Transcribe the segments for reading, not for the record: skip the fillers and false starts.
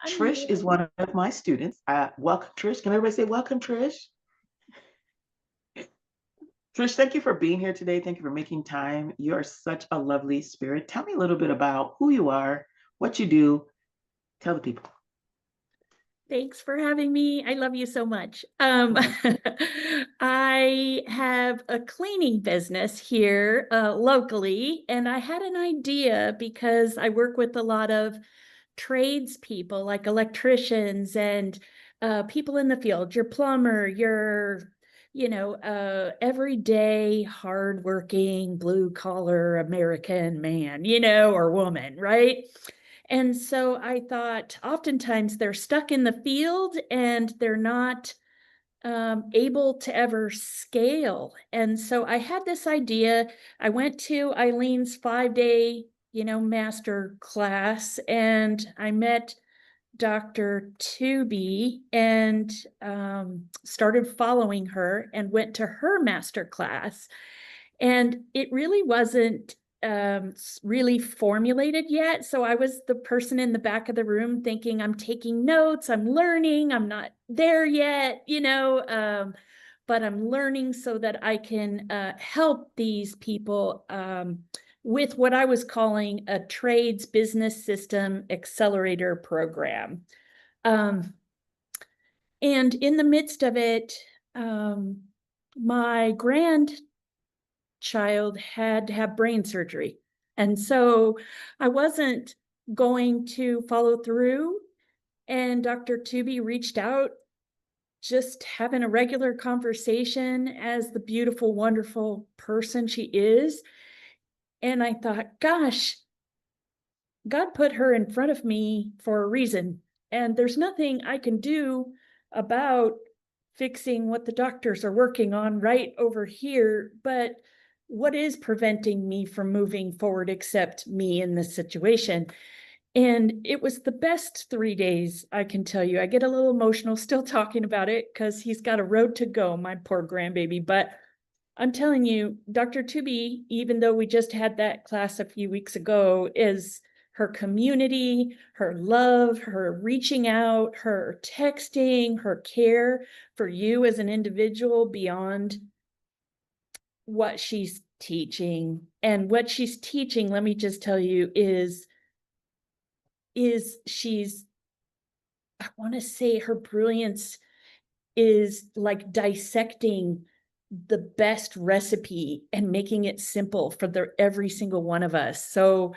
Trish is one of my students. Welcome, Trish. Can everybody say welcome, Trish? Trish, thank you for being here today. Thank you for making time. You are such a lovely spirit. Tell me a little bit about who you are, what you do. Tell the people. Thanks for having me. I love you so much. I have a cleaning business here locally, and I had an idea because I work with a lot of tradespeople like electricians and people in the field, your plumber, everyday hardworking blue collar American man, or woman, right? And so I thought oftentimes they're stuck in the field and they're not able to ever scale. And so I had this idea. I went to Eileen's 5-day, master class, and I met Dr. Tooby and started following her and went to her master class. And it really wasn't really formulated yet. So I was the person in the back of the room thinking, I'm taking notes, I'm learning, I'm not there yet, but I'm learning so that I can help these people with what I was calling a trades business system accelerator program. And in the midst of it, my grandchild had to have brain surgery. And so I wasn't going to follow through. And Dr. Tooby reached out, just having a regular conversation as the beautiful, wonderful person she is. And I thought, gosh, God put her in front of me for a reason. And there's nothing I can do about fixing what the doctors are working on right over here. But what is preventing me from moving forward except me in this situation? And it was the best 3 days, I can tell you. I get a little emotional still talking about it because he's got a road to go, my poor grandbaby. But I'm telling you, Dr. Tooby, even though we just had that class a few weeks ago, is her community, her love, her reaching out, her texting, her care for you as an individual beyond what she's teaching. And what she's teaching, let me just tell you, is she's, I want to say her brilliance is like dissecting the best recipe and making it simple for every single one of us. So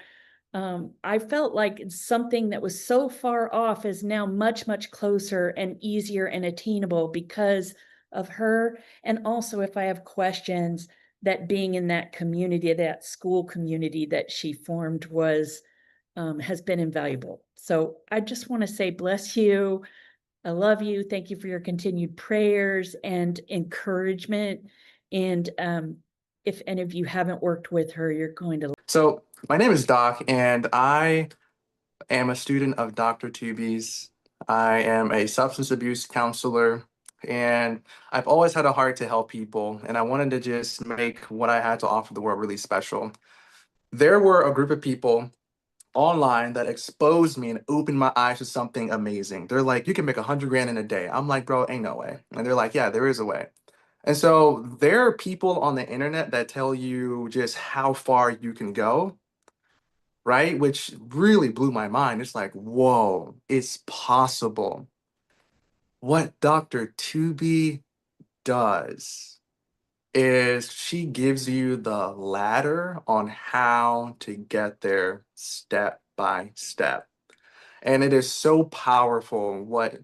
I felt like something that was so far off is now much, much closer and easier and attainable because of her. And also, if I have questions, that being in that community, that school community that she formed has been invaluable. So I just want to say, bless you. I love you. Thank you for your continued prayers and encouragement. And if any of you haven't worked with her, you're going to. So my name is Dahk, and I am a student of Dr. Tooby's. I am a substance abuse counselor, and I've always had a heart to help people, and I wanted to just make what I had to offer the world really special. There were a group of people online that exposed me and opened my eyes to something amazing. They're like, you can make 100 grand in a day. I'm like, bro, ain't no way. And they're like, yeah, there is a way. And so there are people on the internet that tell you just how far you can go, right? Which really blew my mind. It's like, whoa, it's possible. What Dr. Tooby does is she gives you the ladder on how to get there step by step. And it is so powerful what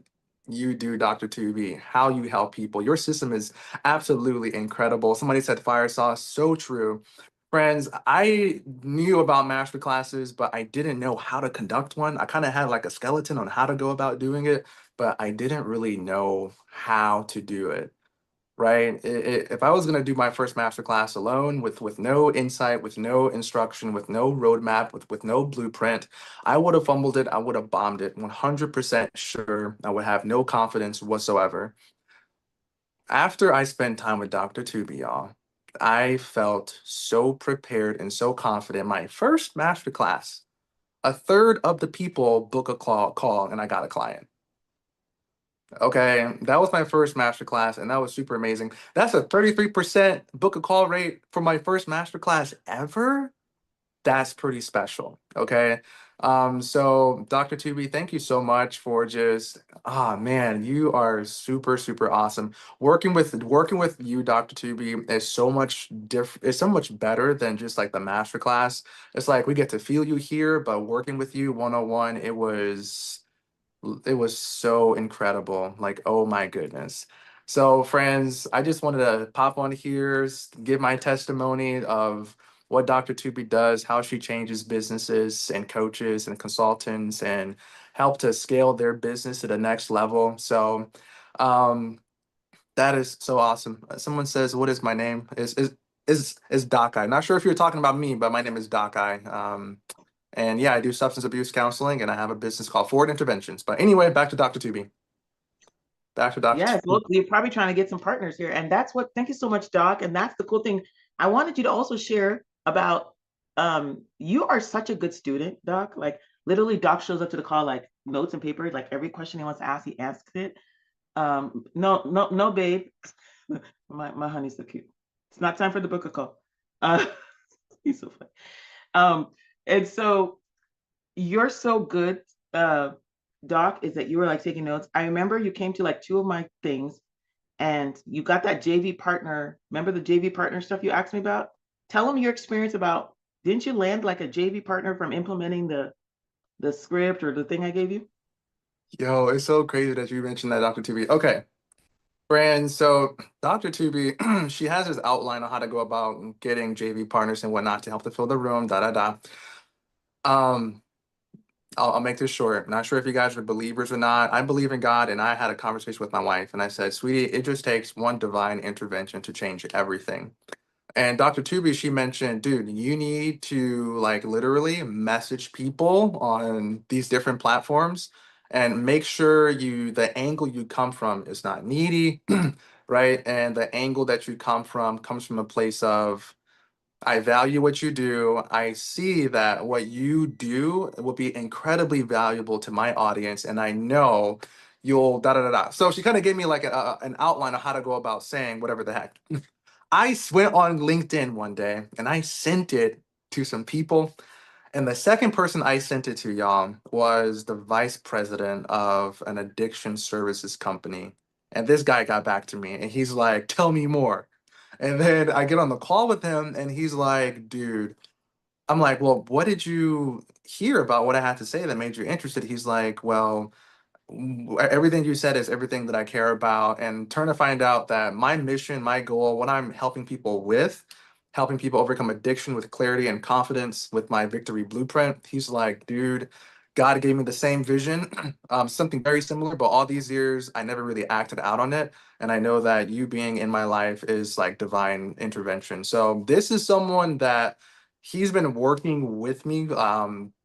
you do, Dr. Tooby, how you help people. Your system is absolutely incredible. Somebody said fire sauce, so true. Friends, I knew about master classes, but I didn't know how to conduct one. I kind of had like a skeleton on how to go about doing it, but I didn't really know how to do it, right? If I was going to do my first master class alone with no insight, with no instruction, with no roadmap, with no blueprint, I would have fumbled it. I would have bombed it. 100% sure. I would have no confidence whatsoever. After I spent time with Dr. Tooby, y'all, I felt so prepared and so confident. My first master class a third of the people book a call and I got a client. Okay, that was my first masterclass, and that was super amazing. That's a 33% book a call rate for my first masterclass ever. That's pretty special. Okay. So Dr. Tubi, thank you so much for just, man, you are super, super awesome. Working with you, Dr. Tubi, is so much different, it's so much better than just like the master class. It's like we get to feel you here, but working with you 101, it was so incredible. Like, oh my goodness. So, friends, I just wanted to pop on here, give my testimony of what Dr. Tubi does, how she changes businesses and coaches and consultants and help to scale their business to the next level. So, um, that is so awesome. Someone says, "What is my name?" Is Dahk. I'm not sure if you're talking about me, but my name is Dahk. And yeah, I do substance abuse counseling, and I have a business called Forward Interventions. But anyway, back to Dr. Tubi. Back to Dr. Yes, Tubi. well, you're probably trying to get some partners here. And that's what, thank you so much, Doc. And that's the cool thing. I wanted you to also share about you are such a good student, Doc. Like literally Doc shows up to the call like notes and paper, like every question he wants to ask, he asks it. No, babe. My honey's so cute. It's not time for the book of call. Uh he's so funny. And so you're so good, Doc, is that you were like taking notes. I remember you came to like two of my things and you got that JV partner. Remember the JV partner stuff you asked me about? Tell them your experience about, didn't you land like a JV partner from implementing the script or the thing I gave you? Yo, it's so crazy that you mentioned that, Dr. Tubi. Okay, friends. So Dr. Tubi, she has this outline on how to go about getting JV partners and whatnot to help to fill the room. Da da da. Um, I'll make this short. Not sure if you guys are believers or not. I believe in God, and I had a conversation with my wife, and I said, "Sweetie, it just takes one divine intervention to change everything." And Dr. Tubi, she mentioned, dude, you need to like literally message people on these different platforms and make sure the angle you come from is not needy, right? And the angle that you come from comes from a place of, I value what you do. I see that what you do will be incredibly valuable to my audience, and I know you'll da da da da. So she kind of gave me like an outline of how to go about saying whatever the heck. I went on LinkedIn one day and I sent it to some people. And the second person I sent it to, y'all, was the vice president of an addiction services company. And this guy got back to me and he's like, tell me more. And then I get on the call with him and he's like, dude, I'm like, well, what did you hear about what I had to say that made you interested? He's like, well, everything you said is everything that I care about. And turn to find out that my mission, my goal, what I'm helping people with, helping people overcome addiction with clarity and confidence with my victory blueprint. He's like, dude, God gave me the same vision, something very similar, but all these years I never really acted out on it. And I know that you being in my life is like divine intervention. So this is someone that he's been working with me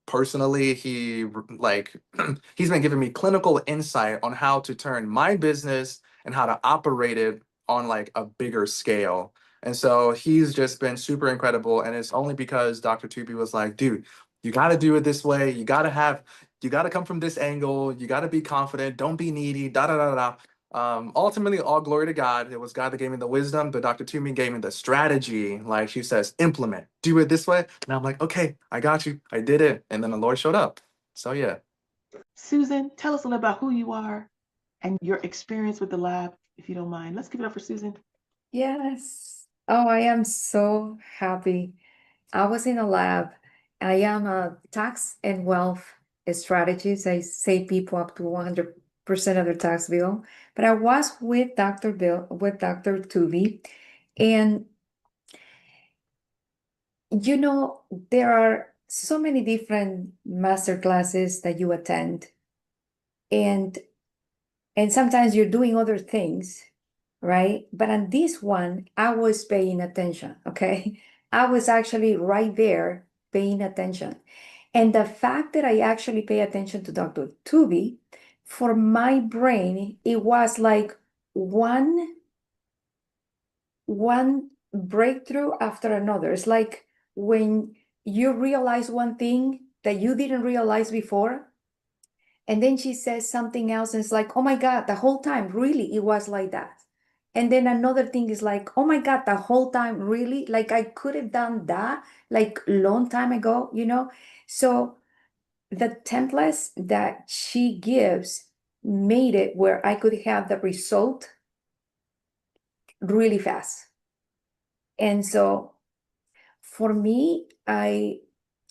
personally. He's been giving me clinical insight on how to turn my business and how to operate it on like a bigger scale. And so he's just been super incredible. And it's only because Dr. Tubi was like, dude, you got to do it this way. You got to come from this angle. You got to be confident. Don't be needy. Da da da da. Ultimately, all glory to God. It was God that gave me the wisdom, but Dr. Toomey gave me the strategy. Like she says, implement, do it this way. And I'm like, okay, I got you. I did it. And then the Lord showed up. So yeah. Susan, tell us a little about who you are and your experience with the lab, if you don't mind. Let's give it up for Susan. Yes. Oh, I am so happy. I was in a lab. I am a tax and wealth strategist. I save people up to 100% of their tax bill. But I was with Dr. Tuvi, and there are so many different master classes that you attend, and sometimes you're doing other things, right? But on this one, I was paying attention, okay? I was actually right there paying attention. And the fact that I actually pay attention to Dr. Tubi, for my brain, it was like one breakthrough after another. It's like when you realize one thing, that you didn't realize before. And then she says something else, and it's like, oh my God, the whole time, really, it was like that. And then another thing is like, oh my God, the whole time, really? Like I could have done that like long time ago, you know? So the templates that she gives made it where I could have the result really fast. And so for me, I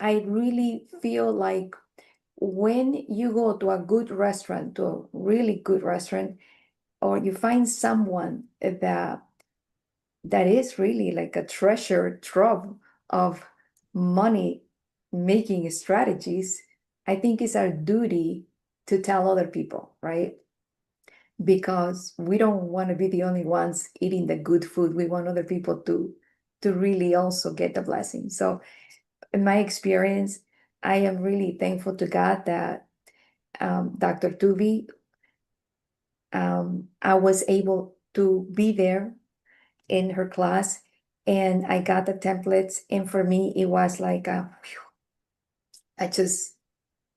really feel like when you go to a good restaurant, to a really good restaurant, or you find someone that is really like a treasure trove of money making strategies, I think it's our duty to tell other people, right? Because we don't want to be the only ones eating the good food. We want other people to really also get the blessing. So in my experience, I am really thankful to God that Dr. Tubi, I was able to be there in her class, and I got the templates. And for me, it was like, I just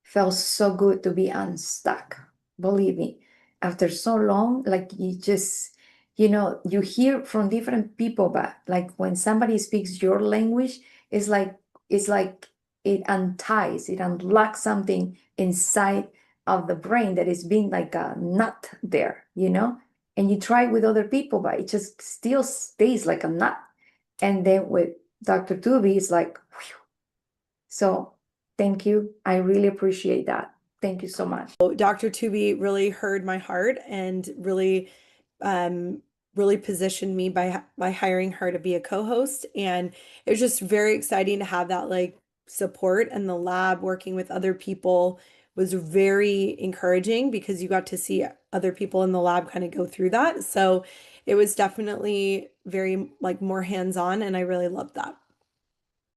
felt so good to be unstuck. Believe me, after so long, like you just, you hear from different people, but like when somebody speaks your language, it's like it unties, it unlocks something inside of the brain that is being like a nut there, and you try with other people, but it just still stays like a nut. And then with Dr. Tubi, it's like, whew. So thank you. I really appreciate that. Thank you so much. Dr. Tubi really heard my heart and really really positioned me by hiring her to be a co-host, and it was just very exciting to have that like support, and the lab working with other people was very encouraging because you got to see other people in the lab kind of go through that. So it was definitely very like more hands-on, and I really loved that.